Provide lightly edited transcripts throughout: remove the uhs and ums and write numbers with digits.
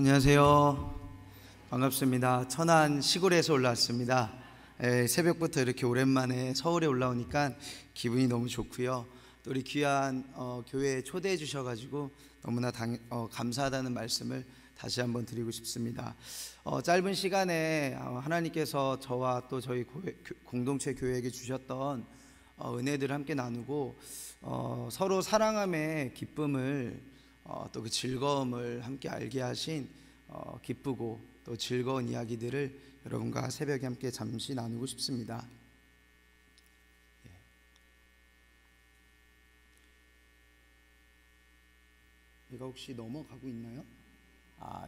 안녕하세요. 반갑습니다. 천안 시골에서 올라왔습니다. 새벽부터 이렇게 오랜만에 서울에 올라오니까 기분이 너무 좋고요. 또 우리 귀한 교회에 초대해 주셔가지고 너무나 감사하다는 말씀을 다시 한번 드리고 싶습니다. 짧은 시간에 하나님께서 저와 또 저희 공동체 교회에게 주셨던 은혜들을 함께 나누고 서로 사랑함의 기쁨을 또 그 즐거움을 함께 알게 하신 기쁘고 또 즐거운 이야기들을 여러분과 새벽에 함께 잠시 나누고 싶습니다. 이거 혹시 넘어가고 있나요?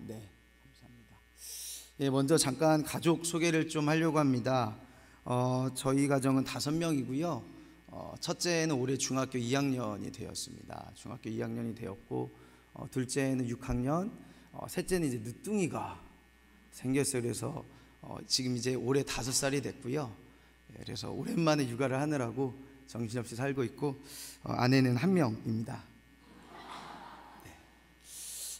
네, 감사합니다. 먼저 잠깐 가족 소개를 좀 하려고 합니다. 저희 가정은 5명이고요. 첫째는 올해 중학교 2학년이 되었습니다. 중학교 2학년이 되었고, 둘째는 6학년, 셋째는 이제 늦둥이가 생겼어요. 그래서 지금 이제 올해 5살이 됐고요. 그래서 오랜만에 육아를 하느라고 정신없이 살고 있고, 아내는 1명입니다.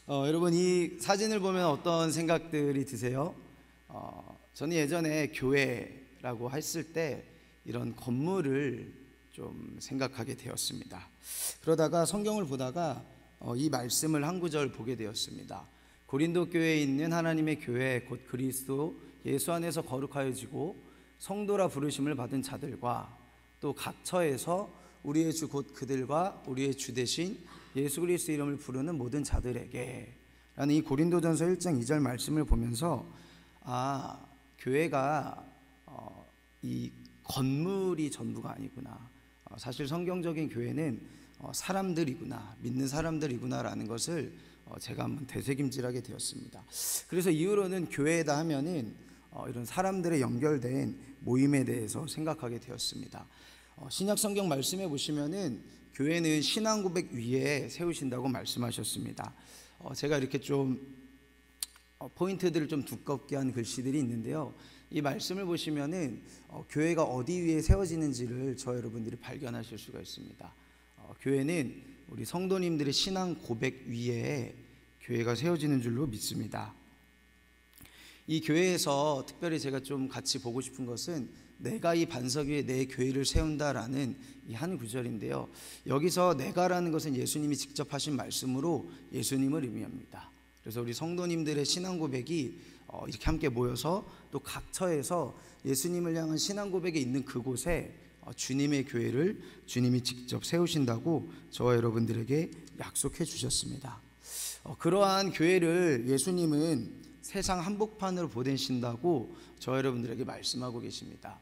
여러분, 이 사진을 보면 어떤 생각들이 드세요? 저는 예전에 교회라고 했을 때 이런 건물을 좀 생각하게 되었습니다. 그러다가 성경을 보다가 이 말씀을 한 구절 보게 되었습니다. 고린도 교회에 있는 하나님의 교회 곧 그리스도 예수 안에서 거룩하여지고 성도라 부르심을 받은 자들과 또 각 처에서 우리의 주 곧 그들과 우리의 주 대신 예수 그리스도 이름을 부르는 모든 자들에게 라는 이 고린도전서 1장 2절 말씀을 보면서 교회가 이 건물이 전부가 아니구나. 사실 성경적인 교회는 사람들이구나, 믿는 사람들이구나 라는 것을 제가 한번 되새김질하게 되었습니다. 그래서 이후로는 교회다 하면은 이런 사람들의 연결된 모임에 대해서 생각하게 되었습니다. 신약 성경 말씀에 보시면은 교회는 신앙 고백 위에 세우신다고 말씀하셨습니다. 제가 이렇게 좀 포인트들을 좀 두껍게 한 글씨들이 있는데요. 이 말씀을 보시면은 교회가 어디 위에 세워지는지를 저 여러분들이 발견하실 수가 있습니다. 교회는 우리 성도님들의 신앙 고백 위에 교회가 세워지는 줄로 믿습니다. 이 교회에서 특별히 제가 좀 같이 보고 싶은 것은 내가 이 반석 위에 내 교회를 세운다라는 이 한 구절인데요. 여기서 내가라는 것은 예수님이 직접 하신 말씀으로 예수님을 의미합니다. 그래서 우리 성도님들의 신앙 고백이 이렇게 함께 모여서 또 각 처에서 예수님을 향한 신앙 고백이 있는 그곳에 주님의 교회를 주님이 직접 세우신다고 저와 여러분들에게 약속해 주셨습니다. 그러한 교회를 예수님은 세상 한복판으로 보내신다고 저와 여러분들에게 말씀하고 계십니다.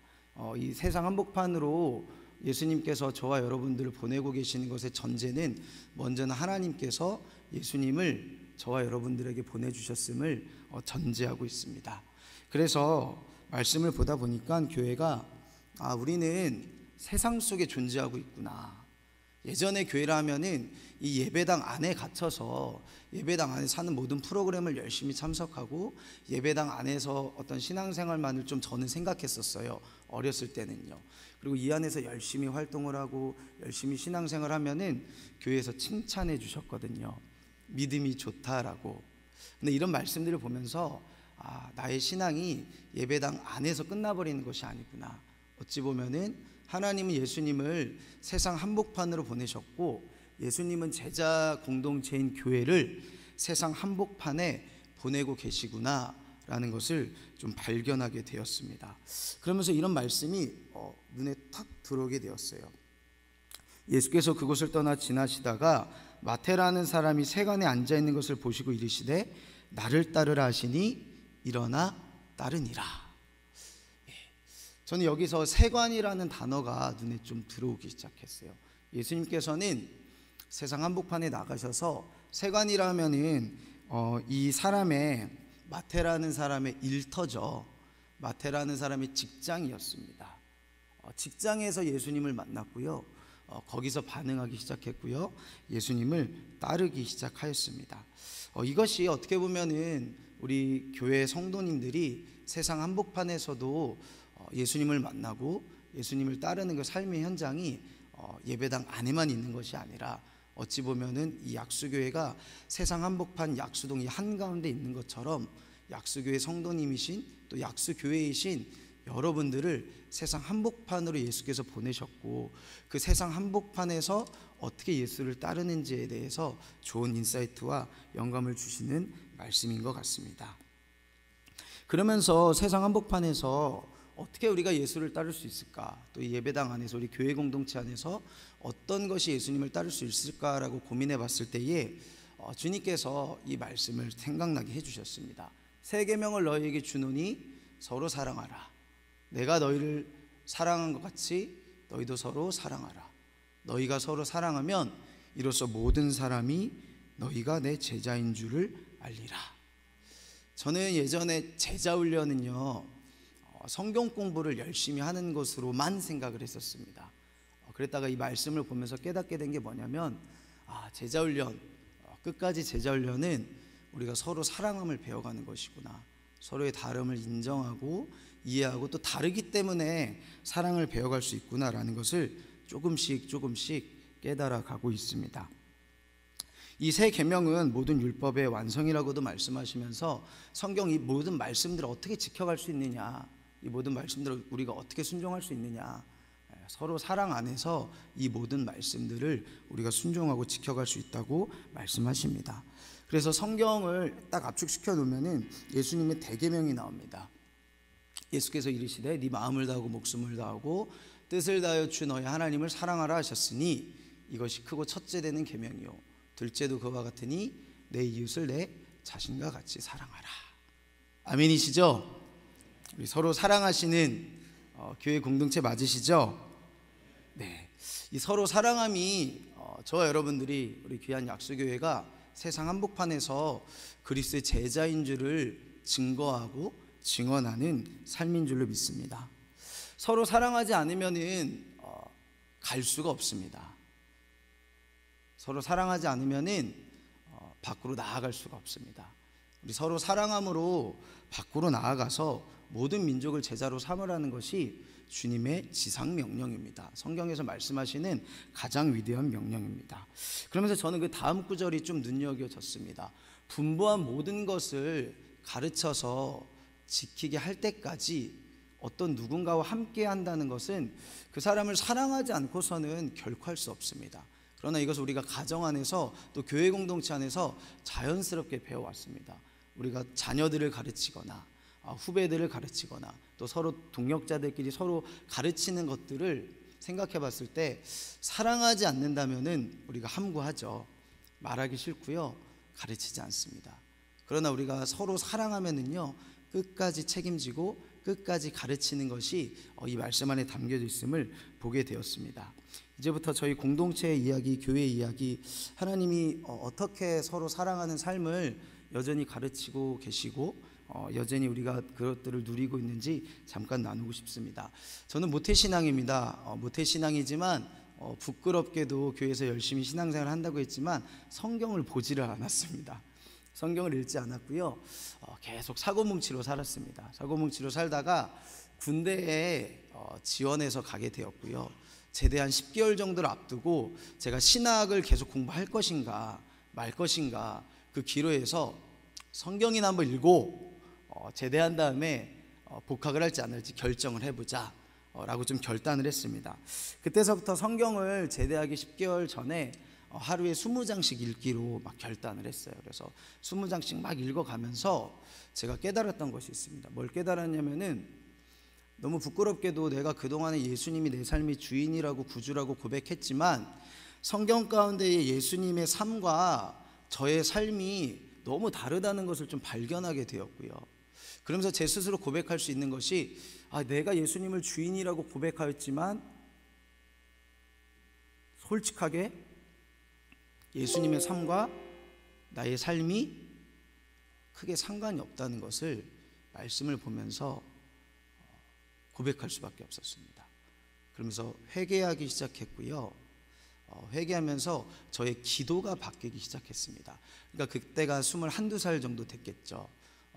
이 세상 한복판으로 예수님께서 저와 여러분들을 보내고 계시는 것의 전제는 먼저는 하나님께서 예수님을 저와 여러분들에게 보내주셨음을 전제하고 있습니다. 그래서 말씀을 보다 보니까 교회가 우리는 세상 속에 존재하고 있구나. 예전에 교회라 하면은 이 예배당 안에 갇혀서 예배당 안에 사는 모든 프로그램을 열심히 참석하고 예배당 안에서 어떤 신앙생활만을 좀 저는 생각했었어요. 어렸을 때는요. 그리고 이 안에서 열심히 활동을 하고 열심히 신앙생활 하면은 교회에서 칭찬해 주셨거든요. 믿음이 좋다라고. 근데 이런 말씀들을 보면서 나의 신앙이 예배당 안에서 끝나버리는 것이 아니구나. 어찌 보면은 하나님은 예수님을 세상 한복판으로 보내셨고 예수님은 제자 공동체인 교회를 세상 한복판에 보내고 계시구나 라는 것을 좀 발견하게 되었습니다. 그러면서 이런 말씀이 눈에 탁 들어오게 되었어요. 예수께서 그곳을 떠나 지나시다가 마태라는 사람이 세간에 앉아있는 것을 보시고 이르시되 나를 따르라 하시니 일어나 따르니라. 저는 여기서 세관이라는 단어가 눈에 좀 들어오기 시작했어요. 예수님께서는 세상 한복판에 나가셔서 세관이라면은 이 사람의 마태라는 사람의 일터죠. 마태라는 사람의 직장이었습니다. 직장에서 예수님을 만났고요. 거기서 반응하기 시작했고요. 예수님을 따르기 시작하였습니다. 이것이 어떻게 보면은 우리 교회 성도님들이 세상 한복판에서도 예수님을 만나고 예수님을 따르는 그 삶의 현장이 예배당 안에만 있는 것이 아니라 어찌 보면은 이 약수교회가 세상 한복판 약수동 이 한가운데 있는 것처럼 약수교회 성도님이신 또 약수교회이신 여러분들을 세상 한복판으로 예수께서 보내셨고, 그 세상 한복판에서 어떻게 예수를 따르는지에 대해서 좋은 인사이트와 영감을 주시는 말씀인 것 같습니다. 그러면서 세상 한복판에서 어떻게 우리가 예수를 따를 수 있을까, 또 이 예배당 안에서 우리 교회 공동체 안에서 어떤 것이 예수님을 따를 수 있을까라고 고민해 봤을 때에 주님께서 이 말씀을 생각나게 해주셨습니다. 새 계명을 너희에게 주노니 서로 사랑하라. 내가 너희를 사랑한 것 같이 너희도 서로 사랑하라. 너희가 서로 사랑하면 이로써 모든 사람이 너희가 내 제자인 줄을 알리라. 저는 예전에 제자 훈련은요, 성경 공부를 열심히 하는 것으로만 생각을 했었습니다. 그랬다가 이 말씀을 보면서 깨닫게 된 게 뭐냐면, 제자 훈련, 끝까지 제자 훈련은 우리가 서로 사랑함을 배워가는 것이구나. 서로의 다름을 인정하고 이해하고 또 다르기 때문에 사랑을 배워갈 수 있구나라는 것을 조금씩 깨달아가고 있습니다. 이 새 계명은 모든 율법의 완성이라고도 말씀하시면서 성경 이 모든 말씀들을 어떻게 지켜갈 수 있느냐, 이 모든 말씀들을 우리가 어떻게 순종할 수 있느냐, 서로 사랑 안에서 이 모든 말씀들을 우리가 순종하고 지켜갈 수 있다고 말씀하십니다. 그래서 성경을 딱 압축시켜 놓으면은 예수님의 대계명이 나옵니다. 예수께서 이르시되 네 마음을 다하고 목숨을 다하고 뜻을 다하여 주 너희 하나님을 사랑하라 하셨으니 이것이 크고 첫째 되는 계명이요 둘째도 그와 같으니 내 이웃을 내 자신과 같이 사랑하라. 아멘이시죠? 우리 서로 사랑하시는 교회 공동체 맞으시죠? 네, 이 서로 사랑함이 저와 여러분들이 우리 귀한 약수교회가 세상 한복판에서 그리스도의 제자인 줄을 증거하고 증언하는 삶인 줄로 믿습니다. 서로 사랑하지 않으면은 갈 수가 없습니다. 서로 사랑하지 않으면은 밖으로 나아갈 수가 없습니다. 우리 서로 사랑함으로 밖으로 나아가서 모든 민족을 제자로 삼으라는 것이 주님의 지상 명령입니다. 성경에서 말씀하시는 가장 위대한 명령입니다. 그러면서 저는 그 다음 구절이 좀 눈여겨졌습니다. 분부한 모든 것을 가르쳐서 지키게 할 때까지 어떤 누군가와 함께 한다는 것은 그 사람을 사랑하지 않고서는 결코 할 수 없습니다. 그러나 이것을 우리가 가정 안에서 또 교회 공동체 안에서 자연스럽게 배워왔습니다. 우리가 자녀들을 가르치거나 후배들을 가르치거나 또 서로 동역자들끼리 서로 가르치는 것들을 생각해 봤을 때 사랑하지 않는다면은 우리가 함구하죠. 말하기 싫고요, 가르치지 않습니다. 그러나 우리가 서로 사랑하면은요, 끝까지 책임지고 끝까지 가르치는 것이 이 말씀 안에 담겨져 있음을 보게 되었습니다. 이제부터 저희 공동체의 이야기, 교회의 이야기, 하나님이 어떻게 서로 사랑하는 삶을 여전히 가르치고 계시고 여전히 우리가 그것들을 누리고 있는지 잠깐 나누고 싶습니다. 저는 모태신앙입니다. 모태신앙이지만 부끄럽게도 교회에서 열심히 신앙생활을 한다고 했지만 성경을 보지를 않았습니다. 성경을 읽지 않았고요, 계속 사고뭉치로 살았습니다. 사고뭉치로 살다가 군대에 지원해서 가게 되었고요, 제대 한 10개월 정도를 앞두고 제가 신학을 계속 공부할 것인가 말 것인가 그 기로에서 성경이나 한번 읽고 제대한 다음에 복학을 할지 안 할지 결정을 해보자 라고 좀 결단을 했습니다. 그때서부터 성경을 제대하기 10개월 전에 하루에 20장씩 읽기로 막 결단을 했어요. 그래서 20장씩 막 읽어가면서 제가 깨달았던 것이 있습니다. 뭘 깨달았냐면은 너무 부끄럽게도 내가 그동안에 예수님이 내 삶의 주인이라고 구주라고 고백했지만 성경 가운데의 예수님의 삶과 저의 삶이 너무 다르다는 것을 좀 발견하게 되었고요. 그러면서 제 스스로 고백할 수 있는 것이 내가 예수님을 주인이라고 고백하였지만 솔직하게 예수님의 삶과 나의 삶이 크게 상관이 없다는 것을 말씀을 보면서 고백할 수밖에 없었습니다. 그러면서 회개하기 시작했고요, 회개하면서 저의 기도가 바뀌기 시작했습니다. 그러니까 그때가 21~22살 정도 됐겠죠.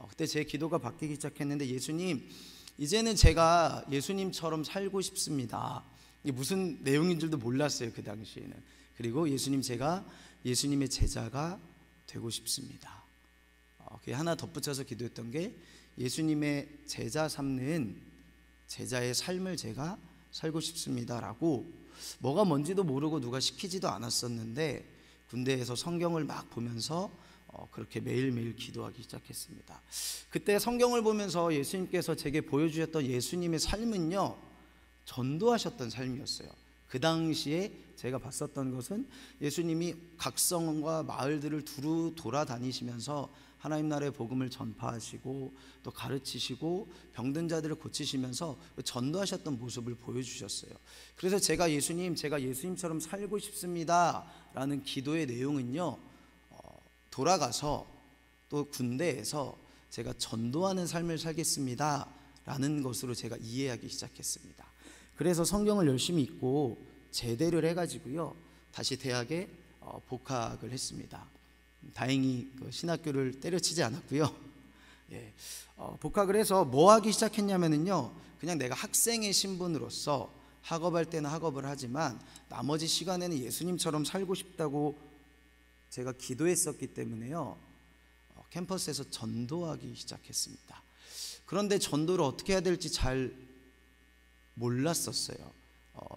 그때 제 기도가 바뀌기 시작했는데, 예수님, 이제는 제가 예수님처럼 살고 싶습니다. 이게 무슨 내용인 줄도 몰랐어요, 그 당시에는. 그리고 제가 예수님의 제자가 되고 싶습니다. 그게 하나 덧붙여서 기도했던 게, 예수님의 제자 삼는 제자의 삶을 제가 살고 싶습니다라고, 뭐가 뭔지도 모르고 누가 시키지도 않았었는데 군대에서 성경을 막 보면서 그렇게 매일매일 기도하기 시작했습니다. 그때 성경을 보면서 예수님께서 제게 보여주셨던 예수님의 삶은요, 전도하셨던 삶이었어요. 그 당시에 제가 봤었던 것은 예수님이 각성과 마을들을 두루 돌아다니시면서 하나님 나라의 복음을 전파하시고 또 가르치시고 병든 자들을 고치시면서 전도하셨던 모습을 보여주셨어요. 그래서 제가 예수님처럼 살고 싶습니다 라는 기도의 내용은요, 돌아가서 또 군대에서 제가 전도하는 삶을 살겠습니다 라는 것으로 제가 이해하기 시작했습니다. 그래서 성경을 열심히 읽고 제대를 해가지고요, 다시 대학에 복학을 했습니다. 다행히 그 신학교를 때려치지 않았고요. 복학을 해서 뭐 하기 시작했냐면요, 그냥 내가 학생의 신분으로서 학업할 때는 학업을 하지만 나머지 시간에는 예수님처럼 살고 싶다고 제가 기도했었기 때문에요, 캠퍼스에서 전도하기 시작했습니다. 그런데 전도를 어떻게 해야 될지 잘 몰랐었어요.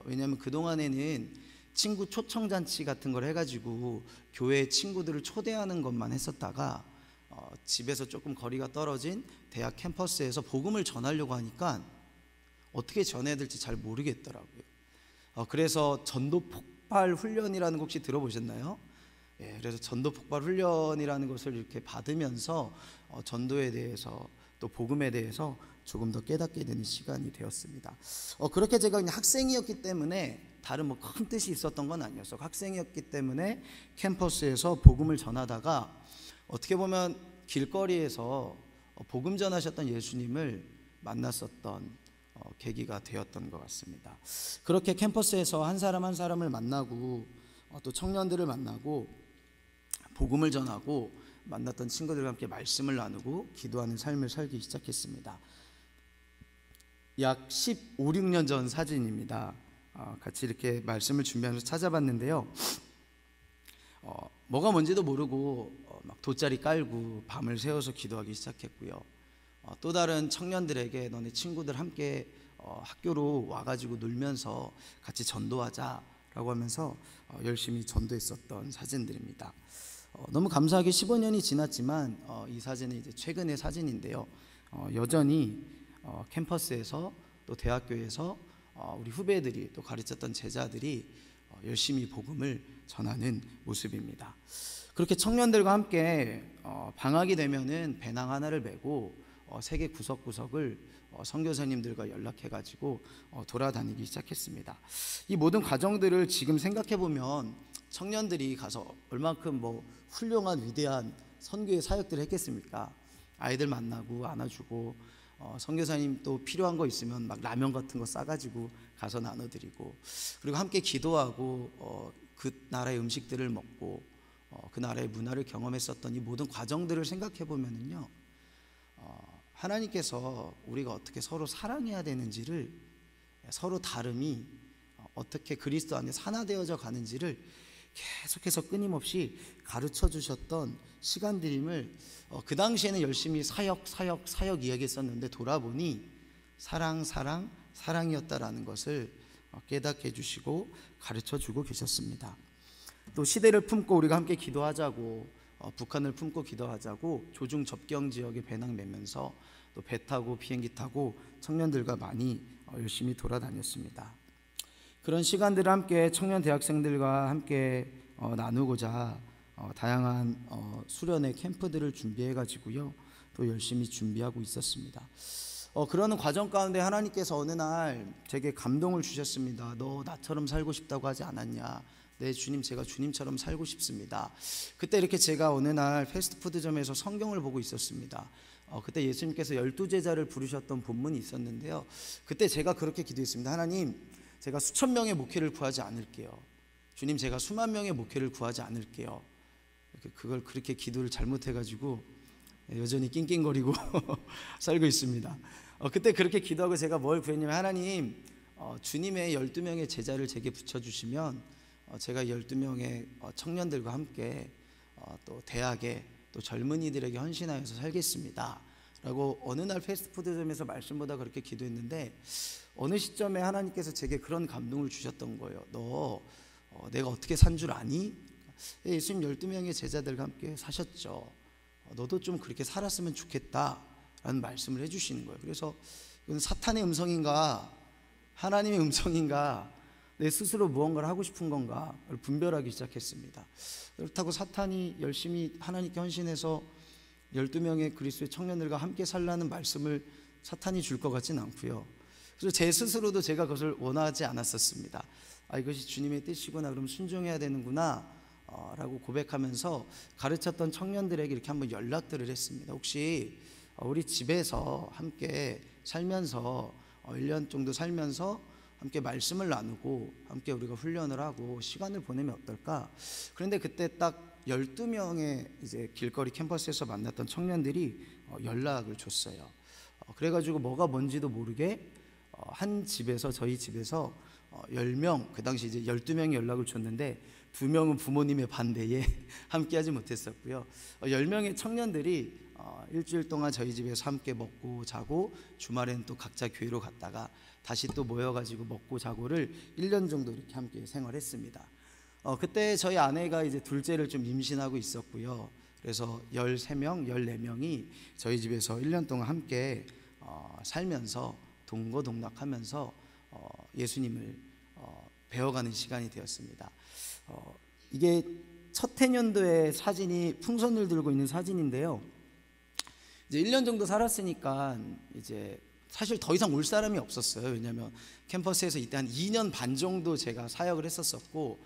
왜냐하면 그동안에는 친구 초청잔치 같은 걸 해가지고 교회 친구들을 초대하는 것만 했었다가 집에서 조금 거리가 떨어진 대학 캠퍼스에서 복음을 전하려고 하니까 어떻게 전해야 될지 잘 모르겠더라고요. 그래서 전도 폭발 훈련이라는 거 혹시 들어보셨나요? 그래서 전도 폭발 훈련이라는 것을 이렇게 받으면서 전도에 대해서 또 복음에 대해서 조금 더 깨닫게 되는 시간이 되었습니다. 그렇게 제가 그냥 학생이었기 때문에 다른 뭐 큰 뜻이 있었던 건 아니었어요. 학생이었기 때문에 캠퍼스에서 복음을 전하다가 어떻게 보면 길거리에서 복음 전하셨던 예수님을 만났었던 계기가 되었던 것 같습니다. 그렇게 캠퍼스에서 한 사람 한 사람을 만나고 또 청년들을 만나고 복음을 전하고 만났던 친구들과 함께 말씀을 나누고 기도하는 삶을 살기 시작했습니다. 약 15, 16년 전 사진입니다. 같이 이렇게 말씀을 준비하면서 찾아봤는데요, 뭐가 뭔지도 모르고 막 돗자리 깔고 밤을 새워서 기도하기 시작했고요, 또 다른 청년들에게 너네 친구들 함께 학교로 와가지고 놀면서 같이 전도하자라고 하면서 열심히 전도했었던 사진들입니다. 너무 감사하게 15년이 지났지만 이 사진은 이제 최근의 사진인데요, 여전히 캠퍼스에서 또 대학교에서 우리 후배들이 또 가르쳤던 제자들이 열심히 복음을 전하는 모습입니다. 그렇게 청년들과 함께 방학이 되면은 배낭 하나를 메고 세계 구석구석을 선교사님들과 연락해가지고 돌아다니기 시작했습니다. 이 모든 과정들을 지금 생각해보면 청년들이 가서 얼만큼 훌륭한 위대한 선교의 사역들을 했겠습니까? 아이들 만나고 안아주고 선교사님 또 필요한 거 있으면 막 라면 같은 거 싸가지고 가서 나눠드리고, 그리고 함께 기도하고 그 나라의 음식들을 먹고 그 나라의 문화를 경험했었던 이 모든 과정들을 생각해 보면은요, 하나님께서 우리가 어떻게 서로 사랑해야 되는지를, 서로 다름이 어떻게 그리스도 안에 하나되어져 가는지를 계속해서 끊임없이 가르쳐 주셨던 시간들임을 그 당시에는 열심히 사역 이야기했었는데 돌아보니 사랑이었다라는 것을 깨닫게 해주시고 가르쳐 주고 계셨습니다. 또 시대를 품고 우리가 함께 기도하자고, 북한을 품고 기도하자고 조중 접경 지역에 배낭 메면서 또 배 타고 비행기 타고 청년들과 많이 열심히 돌아다녔습니다. 그런 시간들을 함께 청년 대학생들과 함께 나누고자 다양한 수련회 캠프들을 준비해 가지고요, 또 열심히 준비하고 있었습니다. 그러는 과정 가운데 하나님께서 어느 날 제게 감동을 주셨습니다. 너 나처럼 살고 싶다고 하지 않았냐? 네 주님, 제가 주님처럼 살고 싶습니다. 그때 이렇게 제가 어느 날 패스트푸드점에서 성경을 보고 있었습니다. 그때 예수님께서 12제자를 부르셨던 본문이 있었는데요, 그때 제가 그렇게 기도했습니다. 하나님, 제가 수천 명의 목회를 구하지 않을게요. 주님, 제가 수만 명의 목회를 구하지 않을게요. 그걸 그렇게 기도를 잘못해가지고 여전히 낑낑거리고 살고 있습니다. 그때 그렇게 기도하고 제가 뭘 구했냐면, 하나님, 주님의 12명의 제자를 제게 붙여주시면 제가 12명의 청년들과 함께 또 대학에 또 젊은이들에게 헌신하여서 살겠습니다 라고 어느 날 패스트푸드점에서 말씀보다 그렇게 기도했는데, 어느 시점에 하나님께서 제게 그런 감동을 주셨던 거예요. 너 내가 어떻게 산 줄 아니? 예수님 12명의 제자들과 함께 사셨죠. 너도 좀 그렇게 살았으면 좋겠다 라는 말씀을 해주시는 거예요. 그래서 이건 사탄의 음성인가 하나님의 음성인가, 내 스스로 무언가를 하고 싶은 건가 분별하기 시작했습니다. 그렇다고 사탄이 열심히 하나님께 헌신해서 12명의 그리스도의 청년들과 함께 살라는 말씀을 사탄이 줄 것 같지는 않고요. 그래서 제 스스로도 제가 그것을 원하지 않았었습니다. 이것이 주님의 뜻이구나, 그럼 순종해야 되는구나 라고 고백하면서 가르쳤던 청년들에게 이렇게 한번 연락들을 했습니다. 혹시 우리 집에서 함께 살면서 1년 정도 살면서 함께 말씀을 나누고 함께 우리가 훈련을 하고 시간을 보내면 어떨까? 그런데 그때 딱 12명의 이제 길거리 캠퍼스에서 만났던 청년들이 연락을 줬어요. 그래가지고 뭐가 뭔지도 모르게 한 집에서, 저희 집에서 10명, 그 당시 이제 12명이 연락을 줬는데 2명은 부모님의 반대에 함께 하지 못했었고요. 10명의 청년들이 일주일 동안 저희 집에서 함께 먹고 자고, 주말에는 또 각자 교회로 갔다가 다시 또 모여가지고 먹고 자고를 1년 정도 이렇게 함께 생활했습니다. 그때 저희 아내가 이제 둘째를 좀 임신하고 있었고요. 그래서 13명, 14명이 저희 집에서 1년 동안 함께 살면서 동거동락하면서 예수님을 배워가는 시간이 되었습니다. 이게 첫 해년도의 사진이 풍선을 들고 있는 사진인데요. 이제 1년 정도 살았으니까 이제 사실 더 이상 올 사람이 없었어요. 왜냐하면 캠퍼스에서 이때 한 2년 반 정도 제가 사역을 했었었고,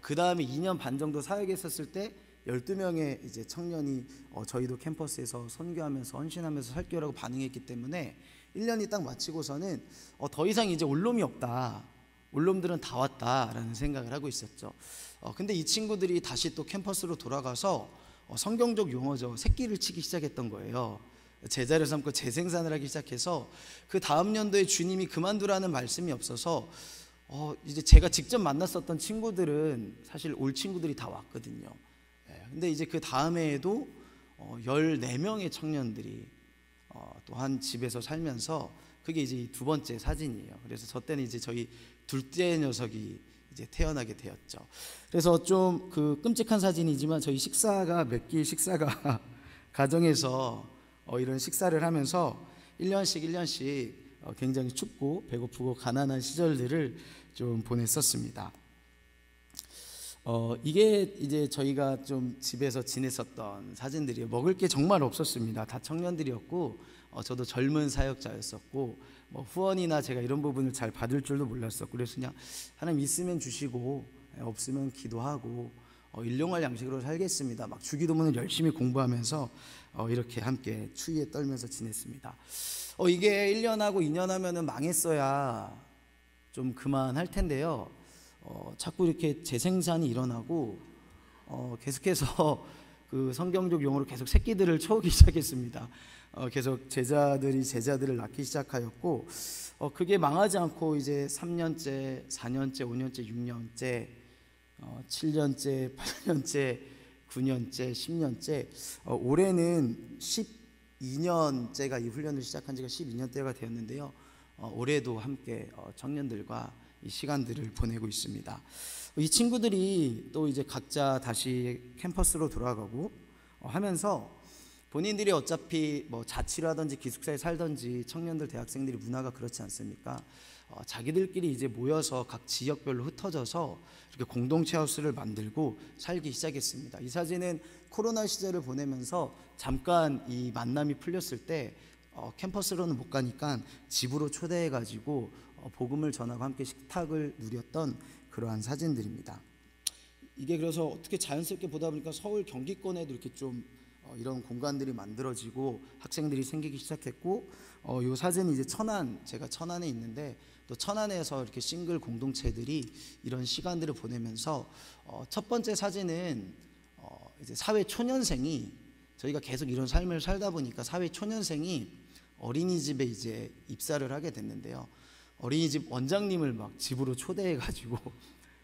그 다음에 2년 반 정도 사역했었을 때 12명의 이제 청년이 저희도 캠퍼스에서 선교하면서 헌신하면서 살게요라고 반응했기 때문에 1년이 딱 마치고서는 더 이상 이제 올 놈이 없다, 올 놈들은 다 왔다라는 생각을 하고 있었죠. 근데 이 친구들이 다시 또 캠퍼스로 돌아가서 성경적 용어죠, 새끼를 치기 시작했던 거예요. 제자를 삼고 재생산을 하기 시작해서 그 다음 연도에 주님이 그만두라는 말씀이 없어서 이제 제가 직접 만났었던 친구들은 사실 올 친구들이 다 왔거든요. 근데 이제 그 다음 해에도 14명의 청년들이 또 한 집에서 살면서, 그게 이제 두 번째 사진이에요. 그래서 저 때는 이제 저희 둘째 녀석이 이제 태어나게 되었죠. 그래서 좀 그 끔찍한 사진이지만 저희 식사가 몇 끼 식사가 가정에서 이런 식사를 하면서 1년씩 굉장히 춥고 배고프고 가난한 시절들을 좀 보냈었습니다. 이게 이제 저희가 좀 집에서 지냈었던 사진들이에요. 먹을 게 정말 없었습니다. 다 청년들이었고, 저도 젊은 사역자였었고, 후원이나 제가 이런 부분을 잘 받을 줄도 몰랐었고, 그래서 그냥 하나님 있으면 주시고 없으면 기도하고 일용할 양식으로 살겠습니다. 막 주기도문을 열심히 공부하면서 이렇게 함께 추위에 떨면서 지냈습니다. 이게 1년하고 2년 하면은 망했어야 좀 그만할 텐데요. 자꾸 이렇게 재생산이 일어나고 계속해서 그 성경적 용어로 계속 새끼들을 쳐오기 시작했습니다. 계속 제자들이 제자들을 낳기 시작하였고, 그게 망하지 않고 이제 3년째, 4년째, 5년째, 6년째, 7년째, 8년째, 9년째, 10년째, 올해는 12년째가 이 훈련을 시작한 지가 12년째가 되었는데요. 올해도 함께 청년들과 이 시간들을 보내고 있습니다. 이 친구들이 또 이제 각자 다시 캠퍼스로 돌아가고 하면서 본인들이 어차피 뭐 자취라든지 기숙사에 살든지 청년들 대학생들이 문화가 그렇지 않습니까? 자기들끼리 이제 모여서 각 지역별로 흩어져서 이렇게 공동체 하우스를 만들고 살기 시작했습니다. 이 사진은 코로나 시절을 보내면서 잠깐 이 만남이 풀렸을 때 캠퍼스로는 못 가니까 집으로 초대해 가지고 복음을 전하고 함께 식탁을 누렸던 그러한 사진들입니다. 이게 그래서 어떻게 자연스럽게 보다 보니까 서울 경기권에도 이렇게 좀 이런 공간들이 만들어지고 학생들이 생기기 시작했고, 이 사진이 이제 제가 천안에 있는데 또 천안에서 이렇게 싱글 공동체들이 이런 시간들을 보내면서 첫 번째 사진은 이제 사회 초년생이, 저희가 계속 이런 삶을 살다 보니까 사회 초년생이 어린이집에 이제 입사를 하게 됐는데요. 어린이집 원장님을 막 집으로 초대해가지고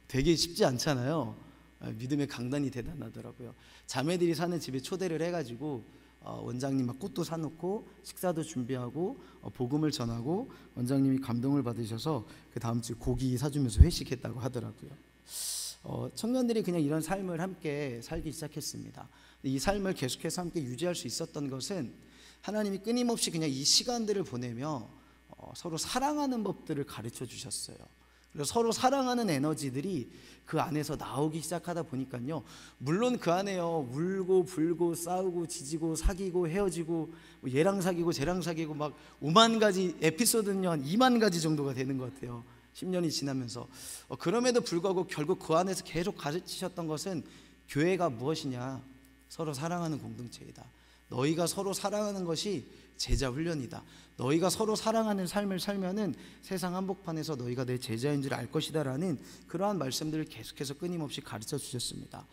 되게 쉽지 않잖아요. 믿음의 강단이 대단하더라고요. 자매들이 사는 집에 초대를 해가지고 원장님 막 꽃도 사놓고 식사도 준비하고 복음을 전하고 원장님이 감동을 받으셔서 그 다음 주 고기 사주면서 회식했다고 하더라고요. 청년들이 그냥 이런 삶을 함께 살기 시작했습니다. 이 삶을 계속해서 함께 유지할 수 있었던 것은 하나님이 끊임없이 그냥 이 시간들을 보내며 서로 사랑하는 법들을 가르쳐 주셨어요. 그래서 서로 사랑하는 에너지들이 그 안에서 나오기 시작하다 보니까요, 물론 그 안에요 울고 불고 싸우고 지지고 사귀고 헤어지고 얘랑 사귀고 쟤랑 사귀고 막 5만 가지 에피소드는요 한 2만 가지 정도가 되는 것 같아요. 10년이 지나면서. 그럼에도 불구하고 결국 그 안에서 계속 가르치셨던 것은 교회가 무엇이냐, 서로 사랑하는 공동체이다. 너희가 서로 사랑하는 것이 제자 훈련이다. 너희가 서로 사랑하는 삶을 살면은 세상 한복판에서 너희가 내 제자인 줄 알 것이다 라는 그러한 말씀들을 계속해서 끊임없이 가르쳐 주셨습니다.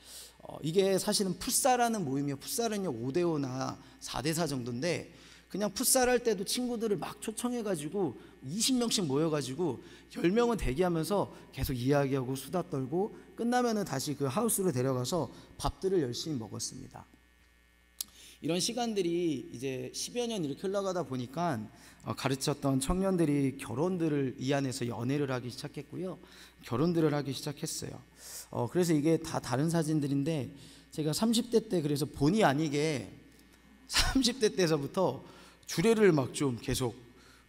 이게 사실은 풋살하는 모임이요, 풋살은요 5대5나 4대4 정도인데 그냥 풋살할 때도 친구들을 막 초청해가지고 20명씩 모여가지고 10명은 대기하면서 계속 이야기하고 수다 떨고 끝나면은 다시 그 하우스로 데려가서 밥들을 열심히 먹었습니다. 이런 시간들이 이제 10여 년 이렇게 흘러가다 보니까 가르쳤던 청년들이 결혼들을 이 안에서 연애를 하기 시작했고요, 결혼들을 하기 시작했어요. 그래서 이게 다 다른 사진들인데 제가 30대 때 그래서 본의 아니게 30대 때서부터 주례를 막 좀 계속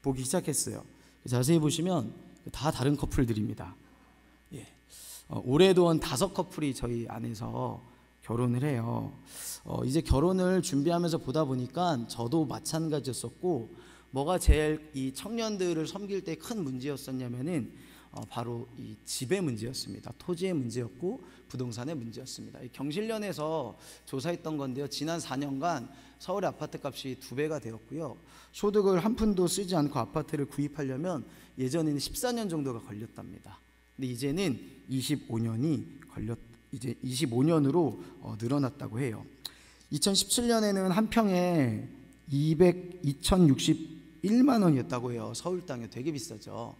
보기 시작했어요. 자세히 보시면 다 다른 커플들입니다. 예. 올해도 한 5커플이 저희 안에서 결혼을 해요. 이제 결혼을 준비하면서 보다 보니까 저도 마찬가지였었고, 뭐가 제일 이 청년들을 섬길 때 큰 문제였었냐면은 바로 이 집의 문제였습니다. 토지의 문제였고 부동산의 문제였습니다. 경실련에서 조사했던 건데요, 지난 4년간 서울의 아파트 값이 2배가 되었고요, 소득을 한 푼도 쓰지 않고 아파트를 구입하려면 예전에는 14년 정도가 걸렸답니다. 근데 이제는 25년으로 늘어났다고 해요. 2017년에는 한 평에 2,061만 원이었다고 해요. 서울 땅에 되게 비싸죠.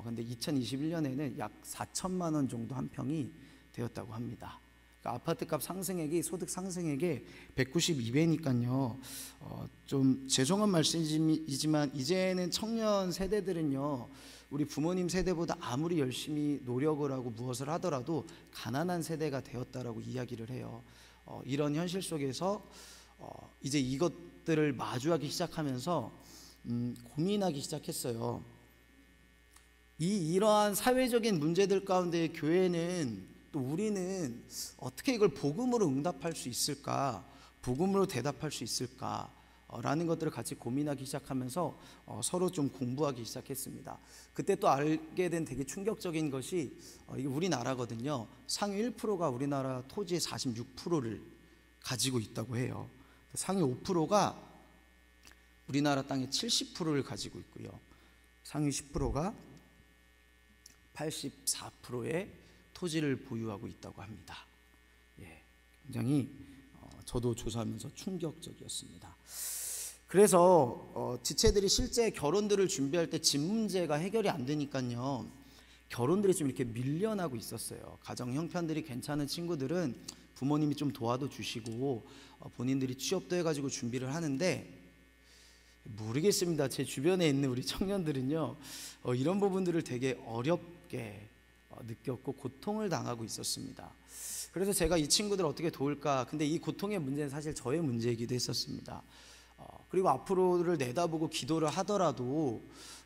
근데 2021년에는 약 4천만 원 정도 한 평이 되었다고 합니다. 그러니까 아파트값 상승액이 소득 상승액의 192배니까요. 좀 죄송한 말씀이지만 이제는 청년 세대들은요, 우리 부모님 세대보다 아무리 열심히 노력을 하고 무엇을 하더라도 가난한 세대가 되었다라고 이야기를 해요. 이런 현실 속에서 이제 이것들을 마주하기 시작하면서 고민하기 시작했어요. 이러한 사회적인 문제들 가운데 교회는, 또 우리는 어떻게 이걸 복음으로 응답할 수 있을까, 복음으로 대답할 수 있을까 라는 것들을 같이 고민하기 시작하면서 서로 좀 공부하기 시작했습니다. 그때 또 알게 된 되게 충격적인 것이 이게 우리나라거든요. 상위 1%가 우리나라 토지의 46%를 가지고 있다고 해요. 상위 5%가 우리나라 땅의 70%를 가지고 있고요, 상위 10%가 84%의 토지를 보유하고 있다고 합니다. 굉장히 저도 조사하면서 충격적이었습니다. 그래서 지체들이 실제 결혼들을 준비할 때 집 문제가 해결이 안 되니까요, 결혼들이 좀 이렇게 밀려나고 있었어요. 가정 형편들이 괜찮은 친구들은 부모님이 좀 도와도 주시고 본인들이 취업도 해가지고 준비를 하는데, 모르겠습니다. 제 주변에 있는 우리 청년들은요, 이런 부분들을 되게 어렵게 느꼈고 고통을 당하고 있었습니다. 그래서 제가 이 친구들 어떻게 도울까, 근데 이 고통의 문제는 사실 저의 문제이기도 했었습니다. 그리고 앞으로를 내다보고 기도를 하더라도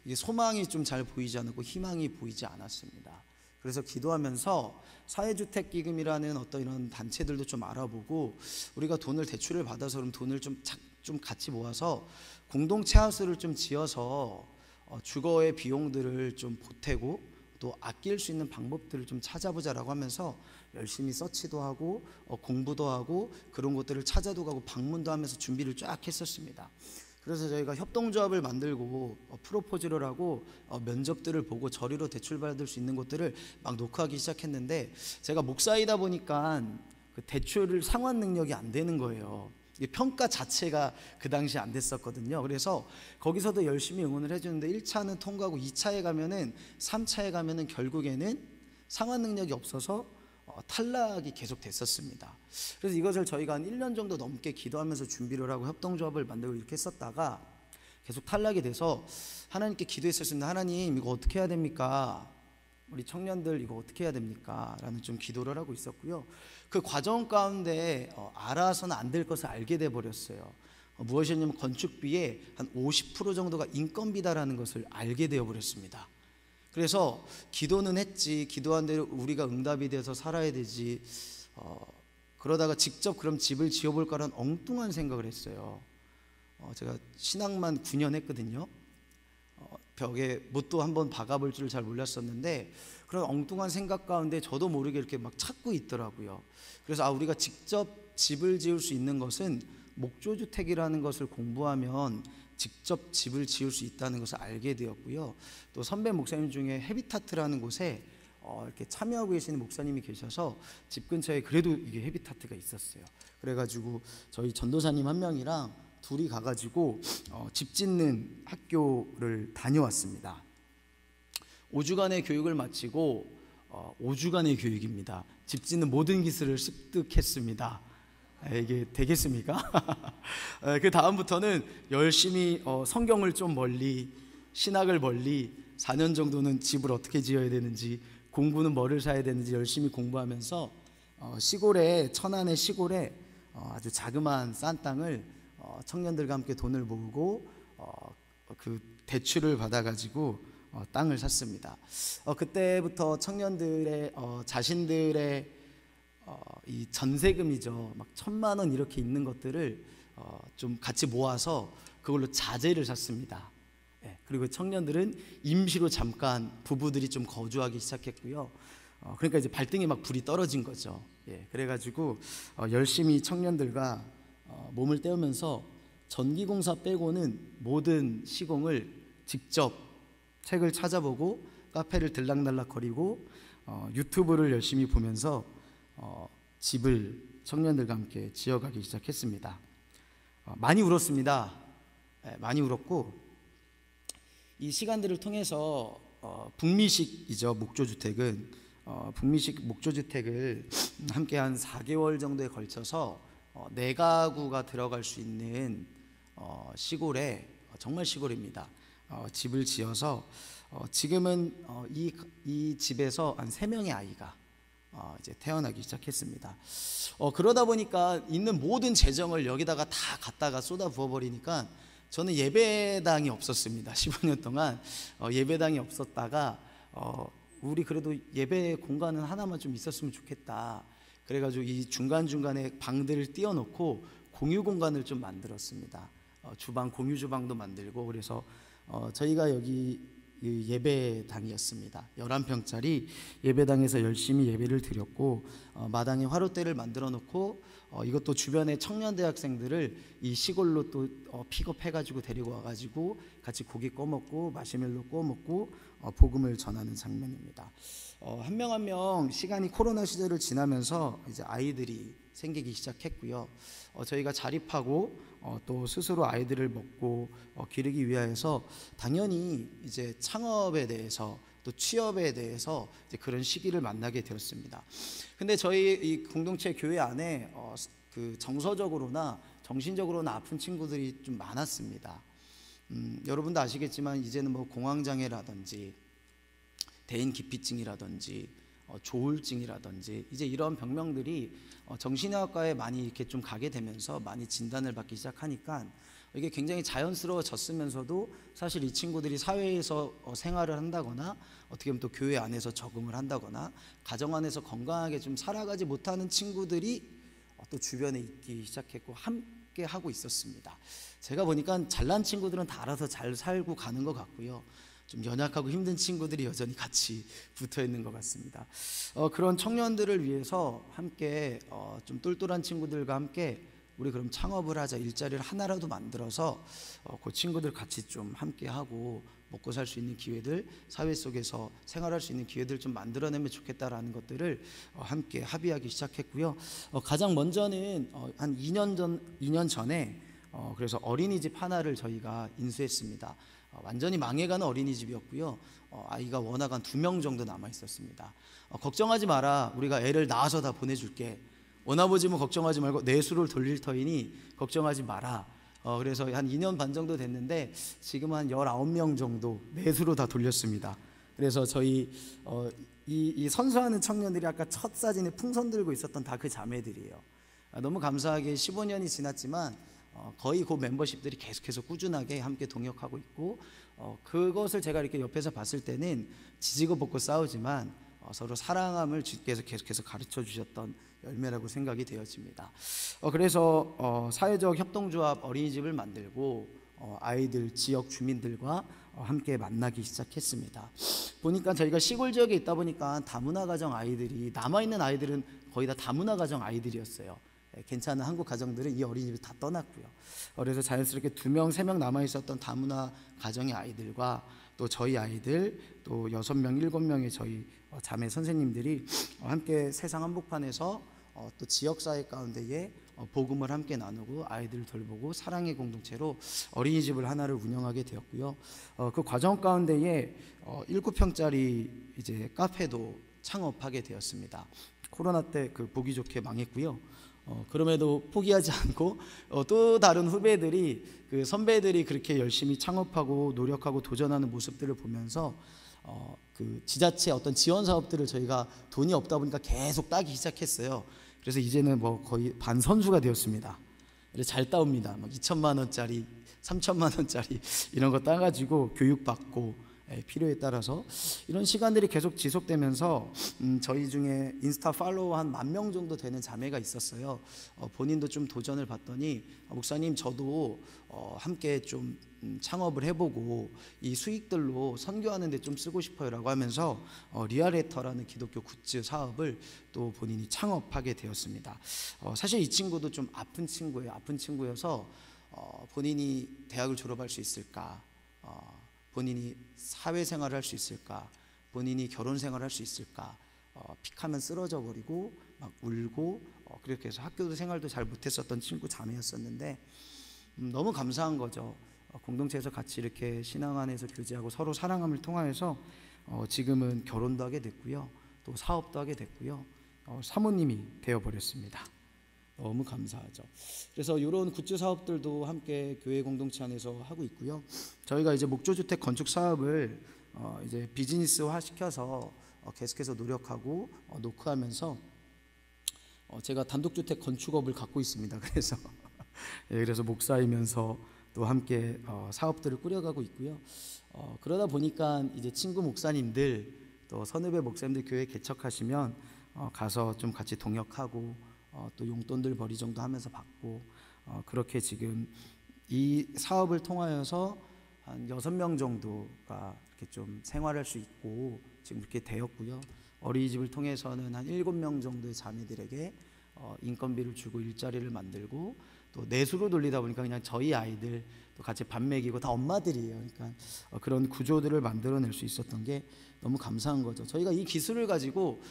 이게 소망이 좀 잘 보이지 않고 희망이 보이지 않았습니다. 그래서 기도하면서 사회주택기금이라는 어떤 이런 단체들도 좀 알아보고, 우리가 돈을 대출을 받아서 그럼 돈을 좀 같이 모아서 공동체 하우스를 좀 지어서 주거의 비용들을 좀 보태고 또 아낄 수 있는 방법들을 좀 찾아보자라고 하면서 열심히 서치도 하고 공부도 하고 그런 것들을 찾아도 가고 방문도 하면서 준비를 쫙 했었습니다. 그래서 저희가 협동조합을 만들고 프로포즈를 하고 면접들을 보고 저리로 대출받을 수 있는 것들을 막 녹화하기 시작했는데, 제가 목사이다 보니까 그 대출을 상환 능력이 안 되는 거예요. 평가 자체가 그 당시 안 됐었거든요. 그래서 거기서도 열심히 응원을 해주는데 1차는 통과하고 2차에 가면은 3차에 가면은 결국에는 상환 능력이 없어서 탈락이 계속 됐었습니다. 그래서 이것을 저희가 한 1년 정도 넘게 기도하면서 준비를 하고 협동조합을 만들고 이렇게 했었다가 계속 탈락이 돼서 하나님께 기도했었습니다. 하나님, 이거 어떻게 해야 됩니까? 우리 청년들 이거 어떻게 해야 됩니까? 라는 좀 기도를 하고 있었고요. 그 과정 가운데 알아서는 안 될 것을 알게 돼 버렸어요. 무엇이냐면 건축비의 한 50% 정도가 인건비다라는 것을 알게 되어 버렸습니다. 그래서 기도는 했지, 기도한 대로 우리가 응답이 돼서 살아야 되지, 그러다가 직접 그럼 집을 지어볼까라는 엉뚱한 생각을 했어요. 제가 신학만 9년 했거든요. 벽에 못도 한번 박아볼 줄 잘 몰랐었는데 그런 엉뚱한 생각 가운데 저도 모르게 이렇게 막 찾고 있더라고요. 그래서 우리가 직접 집을 지을 수 있는 것은 목조주택이라는 것을 공부하면 직접 집을 지을 수 있다는 것을 알게 되었고요. 또 선배 목사님 중에 헤비타트라는 곳에 이렇게 참여하고 계시는 목사님이 계셔서 집 근처에 그래도 이게 헤비타트가 있었어요. 그래가지고 저희 전도사님 한 명이랑 둘이 가가지고 집 짓는 학교를 다녀왔습니다. 5주간의 교육을 마치고 5주간의 교육입니다. 집 짓는 모든 기술을 습득했습니다. 이게 되겠습니까? 그 다음부터는 열심히 성경을 좀 멀리, 신학을 멀리 4년 정도는 집을 어떻게 지어야 되는지, 공부는 뭐를 사야 되는지 열심히 공부하면서 시골에, 천안의 시골에 아주 자그마한 싼 땅을 청년들과 함께 돈을 모으고 그 대출을 받아가지고 땅을 샀습니다. 그때부터 청년들의 자신들의 이 전세금이죠, 막 1,000만 원 이렇게 있는 것들을 좀 같이 모아서 그걸로 자재를 샀습니다. 그리고 청년들은 임시로 잠깐 부부들이 좀 거주하기 시작했고요. 그러니까 이제 발등에 막 불이 떨어진 거죠. 그래가지고 열심히 청년들과 몸을 때우면서 전기공사 빼고는 모든 시공을 직접 책을 찾아보고 카페를 들락날락거리고 유튜브를 열심히 보면서 집을 청년들과 함께 지어가기 시작했습니다. 많이 울었습니다. 많이 울었고, 이 시간들을 통해서 북미식이죠, 목조주택은 북미식 목조주택을 함께 한 4개월 정도에 걸쳐서 4가구가 들어갈 수 있는 시골에, 정말 시골입니다, 집을 지어서 지금은 이 집에서 한 3명의 아이가 이제 태어나기 시작했습니다. 그러다 보니까 있는 모든 재정을 여기다가 다 갖다가 쏟아 부어버리니까 저는 예배당이 없었습니다. 15년 동안 예배당이 없었다가 우리 그래도 예배 공간은 하나만 좀 있었으면 좋겠다. 그래가지고 이 중간중간에 방들을 띄워놓고 공유 공간을 좀 만들었습니다. 주방, 공유 주방도 만들고, 그래서 저희가 여기 예배당이었습니다. 11평짜리 예배당에서 열심히 예배를 드렸고, 마당에 화롯대를 만들어 놓고 이것도 주변의 청년대학생들을 이 시골로 또 픽업해가지고 데리고 와가지고 같이 고기 꺼먹고 마시멜로 구워먹고 복음을 전하는 장면입니다. 한 명 한 명 시간이 코로나 시절을 지나면서 이제 아이들이 생기기 시작했고요. 저희가 자립하고 또 스스로 아이들을 먹고 기르기 위하여서 당연히 이제 창업에 대해서 또 취업에 대해서 이제 그런 시기를 만나게 되었습니다. 근데 저희 이 공동체 교회 안에 그 정서적으로나 정신적으로나 아픈 친구들이 좀 많았습니다. 여러분도 아시겠지만 이제는 뭐 공황장애라든지 대인기피증이라든지 조울증이라든지 이제 이런 병명들이 정신의학과에 많이 이렇게 좀 가게 되면서 많이 진단을 받기 시작하니까 이게 굉장히 자연스러워졌으면서도 사실 이 친구들이 사회에서 생활을 한다거나 어떻게 보면 또 교회 안에서 적응을 한다거나 가정 안에서 건강하게 좀 살아가지 못하는 친구들이 또 주변에 있기 시작했고 함께 하고 있었습니다. 제가 보니까 잘난 친구들은 다 알아서 잘 살고 가는 것 같고요, 좀 연약하고 힘든 친구들이 여전히 같이 붙어 있는 것 같습니다. 그런 청년들을 위해서 함께 좀 똘똘한 친구들과 함께 우리 그럼 창업을 하자, 일자리를 하나라도 만들어서 그 친구들 같이 좀 함께 하고 먹고 살 수 있는 기회들, 사회 속에서 생활할 수 있는 기회들 좀 만들어내면 좋겠다라는 것들을 함께 합의하기 시작했고요. 가장 먼저는 한 2년 전에 그래서 어린이집 하나를 저희가 인수했습니다. 완전히 망해가는 어린이집이었고요. 아이가 워낙 한 2명 정도 남아 있었습니다. 걱정하지 마라, 우리가 애를 낳아서 다 보내줄게. 원아버지면 걱정하지 말고 내수를 돌릴 터이니 걱정하지 마라. 그래서 한 2년 반 정도 됐는데 지금 한 19명 정도 내수로 다 돌렸습니다. 그래서 저희 이 선수하는 청년들이 아까 첫 사진에 풍선 들고 있었던 다 그 자매들이에요. 너무 감사하게 15년이 지났지만 거의 그 멤버십들이 계속해서 꾸준하게 함께 동역하고 있고, 그것을 제가 이렇게 옆에서 봤을 때는 지지고 볶고 싸우지만 서로 사랑함을 주께서 계속해서 가르쳐 주셨던 열매라고 생각이 되어집니다. 그래서 사회적 협동조합 어린이집을 만들고 아이들, 지역 주민들과 함께 만나기 시작했습니다. 보니까 저희가 시골 지역에 있다 보니까 다문화 가정 아이들이, 남아있는 아이들은 거의 다 다문화 가정 아이들이었어요. 괜찮은 한국 가정들은 이 어린이집을 다 떠났고요. 그래서 자연스럽게 2명, 3명 남아있었던 다문화 가정의 아이들과 또 저희 아이들, 또 6명, 7명의 저희 자매 선생님들이 함께 세상 한복판에서 또 지역사회 가운데에 복음을 함께 나누고 아이들을 돌보고 사랑의 공동체로 어린이집을 하나를 운영하게 되었고요. 그 과정 가운데에 7평짜리 이제 카페도 창업하게 되었습니다. 코로나 때 그 보기 좋게 망했고요. 그럼에도 포기하지 않고 또 다른 후배들이, 그 선배들이 그렇게 열심히 창업하고 노력하고 도전하는 모습들을 보면서 그 지자체 어떤 지원 사업들을 저희가 돈이 없다 보니까 계속 따기 시작했어요. 그래서 이제는 뭐 거의 반 선수가 되었습니다. 그래서 잘 따옵니다. 막 2천만 원짜리, 3천만 원짜리 이런 거 따가지고 교육받고, 필요에 따라서 이런 시간들이 계속 지속되면서 저희 중에 인스타 팔로워 한 10,000명 정도 되는 자매가 있었어요. 본인도 좀 도전을 받더니 목사님, 저도 함께 좀 창업을 해보고 이 수익들로 선교하는 데 좀 쓰고 싶어요 라고 하면서 리아레터라는 기독교 굿즈 사업을 또 본인이 창업하게 되었습니다. 사실 이 친구도 좀 아픈 친구예요. 아픈 친구여서 본인이 대학을 졸업할 수 있을까, 본인이 사회생활을 할 수 있을까, 본인이 결혼생활을 할 수 있을까, 픽하면 쓰러져 버리고 막 울고, 그렇게 해서 학교도 생활도 잘 못했었던 친구 자매였었는데 너무 감사한 거죠. 공동체에서 같이 이렇게 신앙 안에서 교제하고 서로 사랑함을 통하여서 지금은 결혼도 하게 됐고요, 또 사업도 하게 됐고요, 사모님이 되어버렸습니다. 너무 감사하죠. 그래서 이런 굿즈 사업들도 함께 교회 공동체 안에서 하고 있고요. 저희가 이제 목조주택 건축 사업을 이제 비즈니스화 시켜서 계속해서 노력하고 노크하면서 제가 단독주택 건축업을 갖고 있습니다. 그래서 그래서 목사이면서 또 함께 사업들을 꾸려가고 있고요. 그러다 보니까 이제 친구 목사님들, 또 선후배 목사님들 교회 개척하시면 가서 좀 같이 동역하고 또 용돈들 벌이 정도 하면서 받고, 그렇게 지금 이 사업을 통하여서 한 6명 정도가 이렇게 좀 생활할 수 있고 지금 이렇게 되었고요. 어린이집을 통해서는 한 7명 정도의 자매들에게 인건비를 주고 일자리를 만들고, 또 내수로 돌리다 보니까 그냥 저희 아이들 또 같이 밥 먹이고 다 엄마들이에요. 그러니까 그런 구조들을 만들어낼 수 있었던 게 너무 감사한 거죠. 저희가 이 기술을 가지고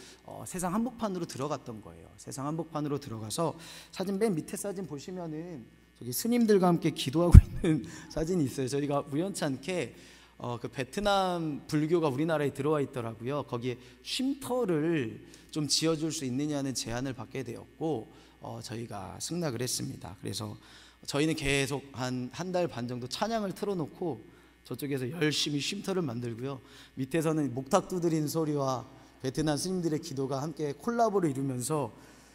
세상 한복판으로 들어갔던 거예요. 세상 한복판으로 들어가서 사진 맨 밑에 사진 보시면은 저기 스님들과 함께 기도하고 있는 사진이 있어요. 저희가 우연치 않게 그 베트남 불교가 우리나라에 들어와 있더라고요. 거기에 쉼터를 좀 지어줄 수 있느냐는 제안을 받게 되었고 저희가 승낙을 했습니다. 그래서 저희는 계속 한 달 반 정도 찬양을 틀어놓고 저쪽에서 열심히 쉼터를 만들고요, 밑에서는 목탁 두드리는 소리와 베트남 스님들의 기도가 함께 콜라보를 이루면서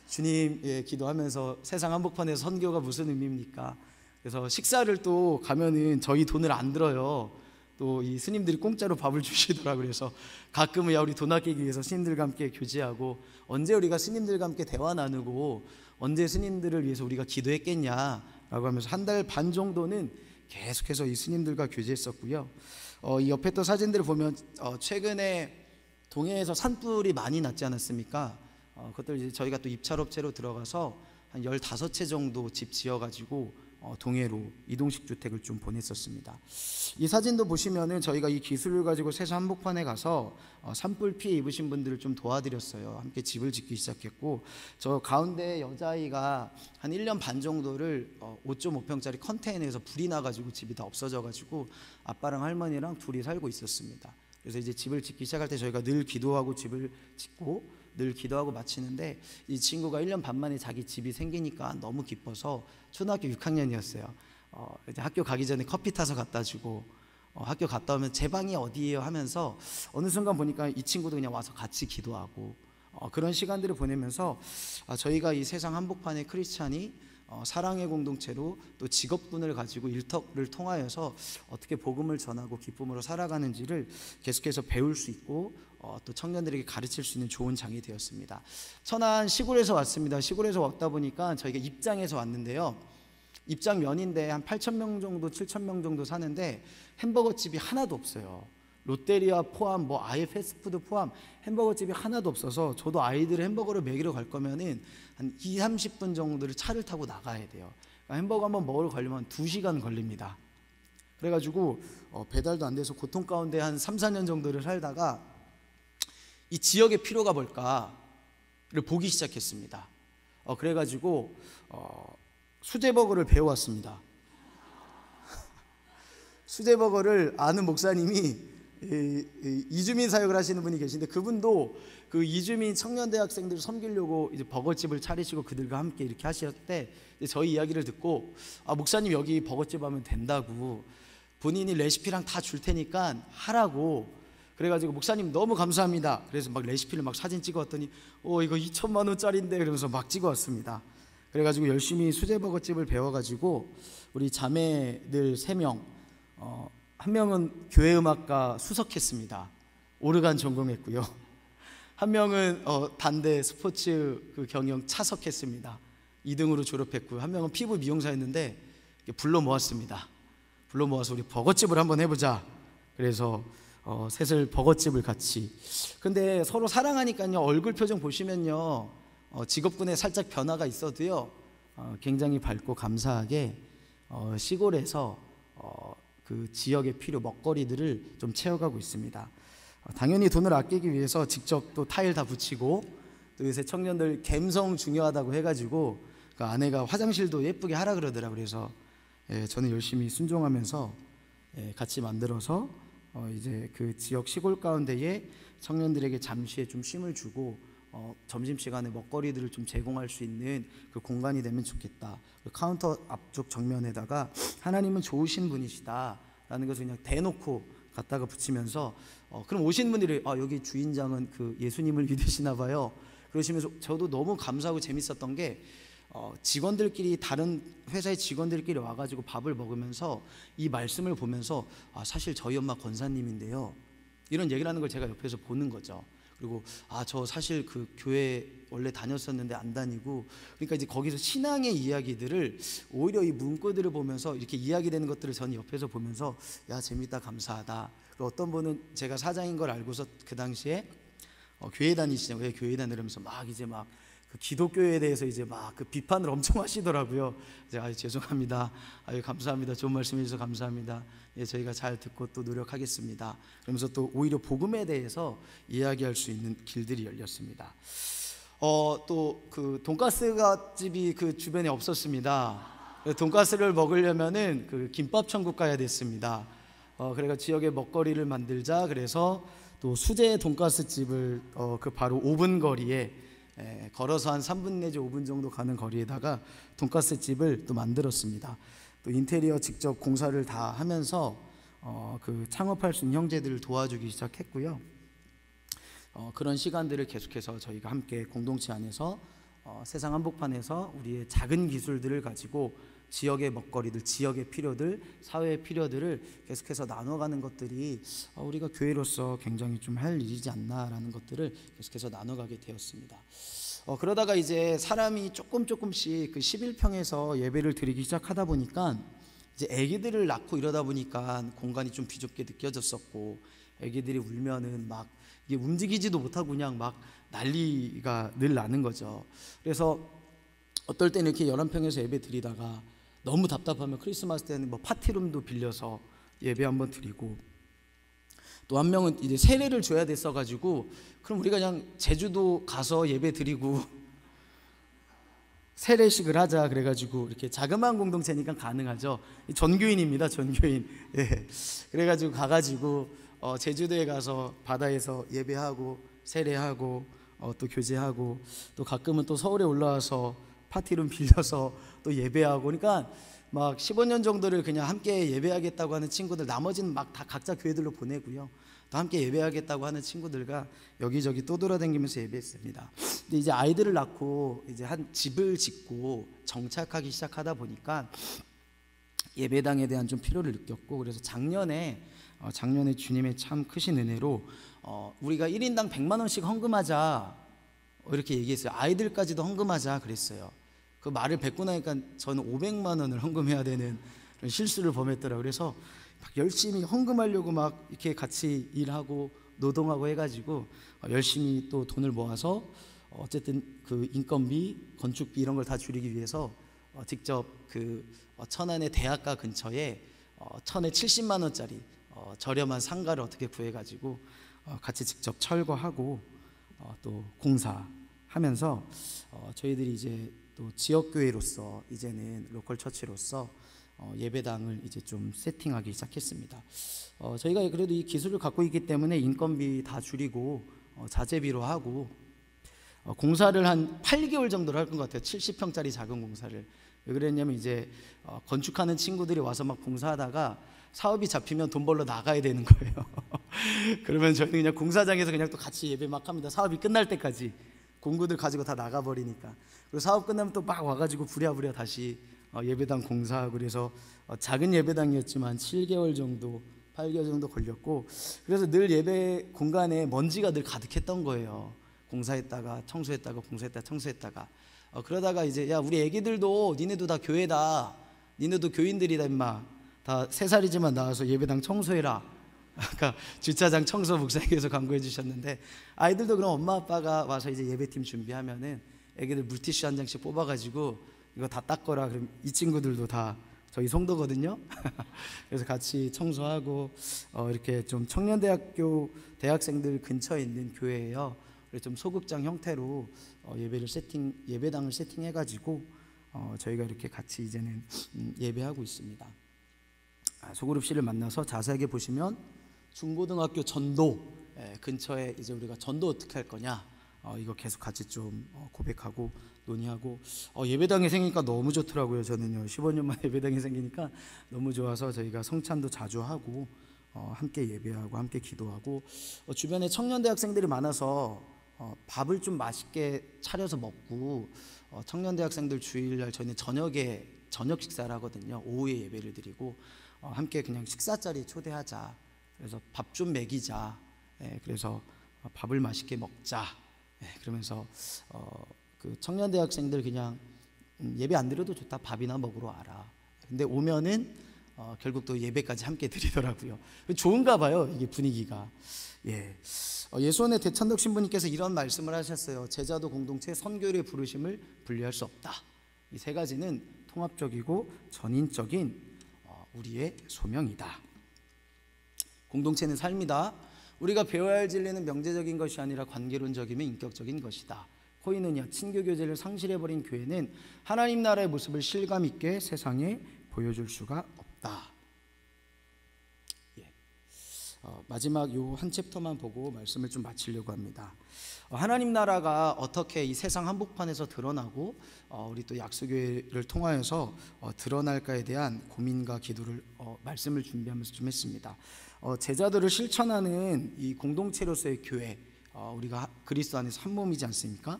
주님 기도하면서 세상 한복판에서 선교가 무슨 의미입니까? 그래서 식사를 또 가면은 저희 돈을 안 들어요. 또 이 스님들이 공짜로 밥을 주시더라고요. 그래서 가끔은 야, 우리 돈 아끼기 위해서 스님들과 함께 교제하고, 언제 우리가 스님들과 함께 대화 나누고 언제 스님들을 위해서 우리가 기도했겠냐라고 하면서 한 달 반 정도는 계속해서 이 스님들과 교제했었고요. 이 옆에 또 사진들을 보면 최근에 동해에서 산불이 많이 났지 않았습니까? 그것들 이제 저희가 또 입찰업체로 들어가서 한 15채 정도 집 지어가지고 동해로 이동식 주택을 좀 보냈었습니다. 이 사진도 보시면은 저희가 이 기술을 가지고 세서 한복판에 가서 산불 피해 입으신 분들을 좀 도와드렸어요. 함께 집을 짓기 시작했고, 저 가운데 여자아이가 한 1년 반 정도를 5.5평짜리 컨테이너에서 불이 나가지고 집이 다 없어져가지고 아빠랑 할머니랑 둘이 살고 있었습니다. 그래서 이제 집을 짓기 시작할 때 저희가 늘 기도하고 집을 짓고 늘 기도하고 마치는데, 이 친구가 1년 반 만에 자기 집이 생기니까 너무 기뻐서 초등학교 6학년이었어요. 이제 학교 가기 전에 커피 타서 갖다 주고, 학교 갔다 오면 제 방이 어디예요 하면서 어느 순간 보니까 이 친구도 그냥 와서 같이 기도하고, 그런 시간들을 보내면서 저희가 이 세상 한복판의 크리스찬이 사랑의 공동체로 또 직업군을 가지고 일터를 통하여서 어떻게 복음을 전하고 기쁨으로 살아가는지를 계속해서 배울 수 있고, 또 청년들에게 가르칠 수 있는 좋은 장이 되었습니다. 천안 시골에서 왔습니다. 시골에서 왔다 보니까 저희가 입장에서 왔는데요, 입장 면인데 한 8,000명 정도 7,000명 정도 사는데 햄버거 집이 하나도 없어요. 롯데리아 포함 아예 패스트푸드 포함 햄버거 집이 하나도 없어서, 저도 아이들 햄버거를 먹이러 갈 거면은 한 20-30분 정도를 차를 타고 나가야 돼요. 그러니까 햄버거 한번 먹으러 가려면 2시간 걸립니다. 그래가지고 배달도 안 돼서 고통 가운데 한 3-4년 정도를 살다가 이 지역의 필요가 뭘까를 보기 시작했습니다. 그래가지고 수제버거를 배워왔습니다. 수제버거를 아는 목사님이 이주민 사역을 하시는 분이 계신데, 그분도 그 이주민 청년대학생들을 섬기려고 이제 버거집을 차리시고 그들과 함께 이렇게 하실 때 저희 이야기를 듣고, 목사님 여기 버거집 하면 된다고, 본인이 레시피랑 다 줄 테니까 하라고. 그래가지고 목사님 너무 감사합니다. 그래서 막 레시피를 막 사진 찍어왔더니 이거 2천만 원짜리인데 그러면서 막 찍어왔습니다. 그래가지고 열심히 수제버거집을 배워가지고 우리 자매들 3명, 한 명은 교회음악과 수석했습니다. 오르간 전공했고요. 한 명은 단대 스포츠 경영 차석했습니다. 2등으로 졸업했고요. 한 명은 피부 미용사였는데 불러 모았습니다. 불러 모아서 우리 버거집을 한번 해보자. 그래서 셋을 버거집을 같이. 근데 서로 사랑하니까요, 얼굴 표정 보시면요, 직업군에 살짝 변화가 있어도요, 굉장히 밝고 감사하게 시골에서 그 지역의 필요 먹거리들을 좀 채워가고 있습니다. 당연히 돈을 아끼기 위해서 직접 또 타일 다 붙이고, 또 요새 청년들 감성 중요하다고 해가지고 그 아내가 화장실도 예쁘게 하라 그러더라고요. 그래서 저는 열심히 순종하면서 같이 만들어서 이제 그 지역 시골 가운데에 청년들에게 잠시의 좀 쉼을 주고 점심시간에 먹거리들을 좀 제공할 수 있는 그 공간이 되면 좋겠다. 그 카운터 앞쪽 정면에다가 하나님은 좋으신 분이시다 라는 것을 그냥 대놓고 갖다가 붙이면서 그럼 오신 분들이 여기 주인장은 그 예수님을 믿으시나 봐요 그러시면서, 저도 너무 감사하고 재밌었던 게 직원들끼리, 다른 회사의 직원들끼리 와가지고 밥을 먹으면서 이 말씀을 보면서 사실 저희 엄마 권사님인데요, 이런 얘기를 하는 걸 제가 옆에서 보는 거죠. 그리고 저 사실 그 교회 원래 다녔었는데 안 다니고, 그러니까 이제 거기서 신앙의 이야기들을 오히려 이 문구들을 보면서 이렇게 이야기되는 것들을 저는 옆에서 보면서 재밌다, 감사하다. 그리고 어떤 분은 제가 사장인 걸 알고서 그 당시에 교회 다니시냐고, 왜 교회 다니면서 막 이제 막 그 기독교에 대해서 이제 막 그 비판을 엄청 하시더라고요. 제가 죄송합니다. 감사합니다. 좋은 말씀 해주셔서 감사합니다. 저희가 잘 듣고 또 노력하겠습니다. 그러면서 또 오히려 복음에 대해서 이야기할 수 있는 길들이 열렸습니다. 또 그 돈가스 집이 그 주변에 없었습니다. 돈가스를 먹으려면은 그 김밥 천국 가야 됐습니다. 그래가 지역에 먹거리를 만들자. 그래서 또 수제 돈가스 집을 그 바로 5분 거리에 걸어서 한 3분 내지 5분 정도 가는 거리에다가 돈가스 집을 또 만들었습니다. 또 인테리어 직접 공사를 다 하면서 그 창업할 수 있는 형제들을 도와주기 시작했고요. 그런 시간들을 계속해서 저희가 함께 공동체 안에서 세상 한복판에서 우리의 작은 기술들을 가지고 지역의 먹거리들, 지역의 필요들, 사회의 필요들을 계속해서 나눠가는 것들이 우리가 교회로서 굉장히 좀 할 일이지 않나라는 것들을 계속해서 나눠가게 되었습니다. 그러다가 이제 사람이 조금씩 그 11평에서 예배를 드리기 시작하다 보니까 이제 아기들을 낳고 이러다 보니까 공간이 좀 비좁게 느껴졌었고, 아기들이 울면은 막 이게 움직이지도 못하고 그냥 막 난리가 늘 나는 거죠. 그래서 어떨 때는 이렇게 11평에서 예배 드리다가 너무 답답하면 크리스마스 때는 뭐 파티룸도 빌려서 예배 한번 드리고, 또 한 명은 이제 세례를 줘야 됐어가지고 그럼 우리가 그냥 제주도 가서 예배 드리고 세례식을 하자 그래가지고, 이렇게 자그마한 공동체니까 가능하죠. 전교인입니다, 전교인. 예. 그래가지고 가가지고 제주도에 가서 바다에서 예배하고 세례하고 또 교제하고, 또 가끔은 또 서울에 올라와서 파티룸 빌려서 또 예배하고, 그러니까 막 15년 정도를 그냥 함께 예배하겠다고 하는 친구들, 나머지는 막 다 각자 교회들로 보내고요, 또 함께 예배하겠다고 하는 친구들과 여기저기 또 돌아다니면서 예배했습니다. 근데 이제 아이들을 낳고 이제 한 집을 짓고 정착하기 시작하다 보니까 예배당에 대한 좀 필요를 느꼈고, 그래서 작년에 주님의 참 크신 은혜로 우리가 1인당 100만 원씩 헌금하자 이렇게 얘기했어요. 아이들까지도 헌금하자 그랬어요. 그 말을 뱉고 나니까 저는 500만 원을 헌금해야 되는 실수를 범했더라고요. 그래서 막 열심히 헌금하려고 막 이렇게 같이 일하고 노동하고 해가지고 열심히 또 돈을 모아서 어쨌든 그 인건비, 건축비 이런 걸 다 줄이기 위해서 직접 그 천안의 대학가 근처에 천에 70만 원짜리 저렴한 상가를 어떻게 구해가지고 같이 직접 철거하고 또 공사하면서 저희들이 이제 또 지역교회로서, 이제는 로컬 처치로서 예배당을 이제 좀 세팅하기 시작했습니다. 저희가 그래도 이 기술을 갖고 있기 때문에 인건비 다 줄이고 자재비로 하고 공사를 한 8개월 정도를 할 것 같아요. 70평짜리 작은 공사를. 왜 그랬냐면 이제 건축하는 친구들이 와서 막 공사하다가 사업이 잡히면 돈 벌러 나가야 되는 거예요. 그러면 저희는 그냥 공사장에서 그냥 또 같이 예배 막 합니다. 사업이 끝날 때까지. 공구들 가지고 다 나가버리니까. 그리고 사업 끝나면 또 막 와가지고 부랴부랴 다시 예배당 공사하고, 그래서 작은 예배당이었지만 7개월 정도 8개월 정도 걸렸고, 그래서 늘 예배 공간에 먼지가 늘 가득했던 거예요. 공사했다가 청소했다가 공사했다가 청소했다가 그러다가 이제 야, 우리 애기들도 니네도 다 교회다, 니네도 교인들이다 임마, 다 3살이지만 나와서 예배당 청소해라. 아까 주차장 청소 목사님께서 광고해 주셨는데, 아이들도 그럼 엄마 아빠가 와서 이제 예배팀 준비하면은 애기들 물티슈 한 장씩 뽑아가지고 이거 다 닦거라. 그럼 이 친구들도 다 저희 성도거든요. 그래서 같이 청소하고 이렇게 좀 청년대학교 대학생들 근처에 있는 교회예요. 그래서 좀 소극장 형태로 예배당을 세팅해가지고 저희가 이렇게 같이 이제는 예배하고 있습니다. 소그룹 씨를 만나서 자세하게 보시면 중고등학교 전도 근처에 이제 우리가 전도 어떻게 할 거냐, 이거 계속 같이 좀 고백하고 논의하고, 예배당이 생기니까 너무 좋더라고요. 저는요 15년 만에 예배당이 생기니까 너무 좋아서 저희가 성찬도 자주 하고 함께 예배하고 함께 기도하고, 주변에 청년대 학생들이 많아서 밥을 좀 맛있게 차려서 먹고, 청년대 학생들 주일날 저희는 저녁에 저녁 식사를 하거든요. 오후에 예배를 드리고 함께 그냥 식사 자리에 초대하자. 그래서 밥 좀 먹이자. 그래서 밥을 맛있게 먹자. 그러면서 그 청년대 학생들 그냥 예배 안 드려도 좋다, 밥이나 먹으러 와라. 근데 오면은 결국 또 예배까지 함께 드리더라고요. 좋은가 봐요, 이게 분위기가. 예수원의 대천덕 신부님께서 이런 말씀을 하셨어요. 제자도 공동체, 선교의 부르심을 분리할 수 없다. 이 세 가지는 통합적이고 전인적인 우리의 소명이다. 공동체는 삶이다. 우리가 배워야 할 진리는 명제적인 것이 아니라 관계론적이며 인격적인 것이다. 코이느냐, 친교 교제를 상실해버린 교회는 하나님 나라의 모습을 실감 있게 세상에 보여줄 수가 없다. 마지막 요 한 챕터만 보고 말씀을 좀 마치려고 합니다. 하나님 나라가 어떻게 이 세상 한복판에서 드러나고 우리 또 약수교회를 통하여서 드러날까에 대한 고민과 기도를 말씀을 준비하면서 좀 했습니다. 제자들을 실천하는 이 공동체로서의 교회, 우리가 그리스도 안에서 한 몸이지 않습니까?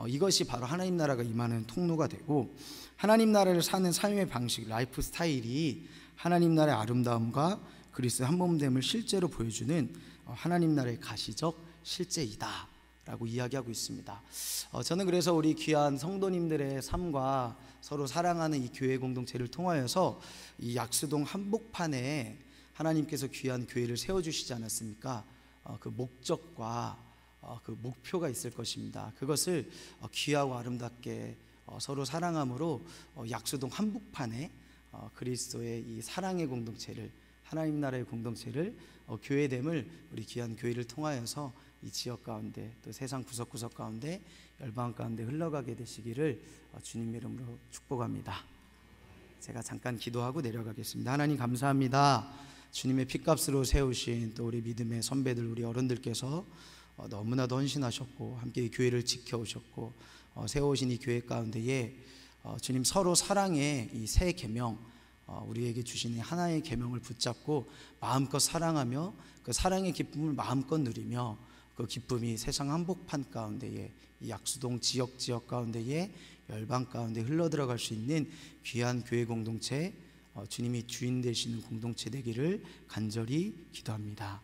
이것이 바로 하나님 나라가 임하는 통로가 되고, 하나님 나라를 사는 삶의 방식, 라이프 스타일이 하나님 나라의 아름다움과 그리스도의 한 몸됨을 실제로 보여주는 하나님 나라의 가시적 실제이다 라고 이야기하고 있습니다. 저는 그래서 우리 귀한 성도님들의 삶과 서로 사랑하는 이 교회 공동체를 통하여서 이 약수동 한복판에 하나님께서 귀한 교회를 세워주시지 않았습니까? 그 목적과 그 목표가 있을 것입니다. 그것을 귀하고 아름답게 서로 사랑함으로 약수동 한복판에 그리스도의 이 사랑의 공동체를, 하나님 나라의 공동체를, 교회됨을 우리 귀한 교회를 통하여서 이 지역 가운데 또 세상 구석구석 가운데 열방 가운데 흘러가게 되시기를 주님의 이름으로 축복합니다. 제가 잠깐 기도하고 내려가겠습니다. 하나님 감사합니다. 주님의 핏값으로 세우신 또 우리 믿음의 선배들, 우리 어른들께서 너무나도 헌신하셨고 함께 이 교회를 지켜오셨고 세우신 이 교회 가운데에 주님 서로 사랑의 이 새 계명, 우리에게 주시는 하나의 계명을 붙잡고 마음껏 사랑하며 그 사랑의 기쁨을 마음껏 누리며 그 기쁨이 세상 한복판 가운데에 이 약수동 지역 가운데에 열방 가운데 흘러들어갈 수 있는 귀한 교회 공동체, 주님이 주인 되시는 공동체 되기를 간절히 기도합니다.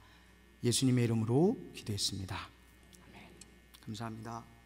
예수님의 이름으로 기도했습니다. 아멘. 감사합니다.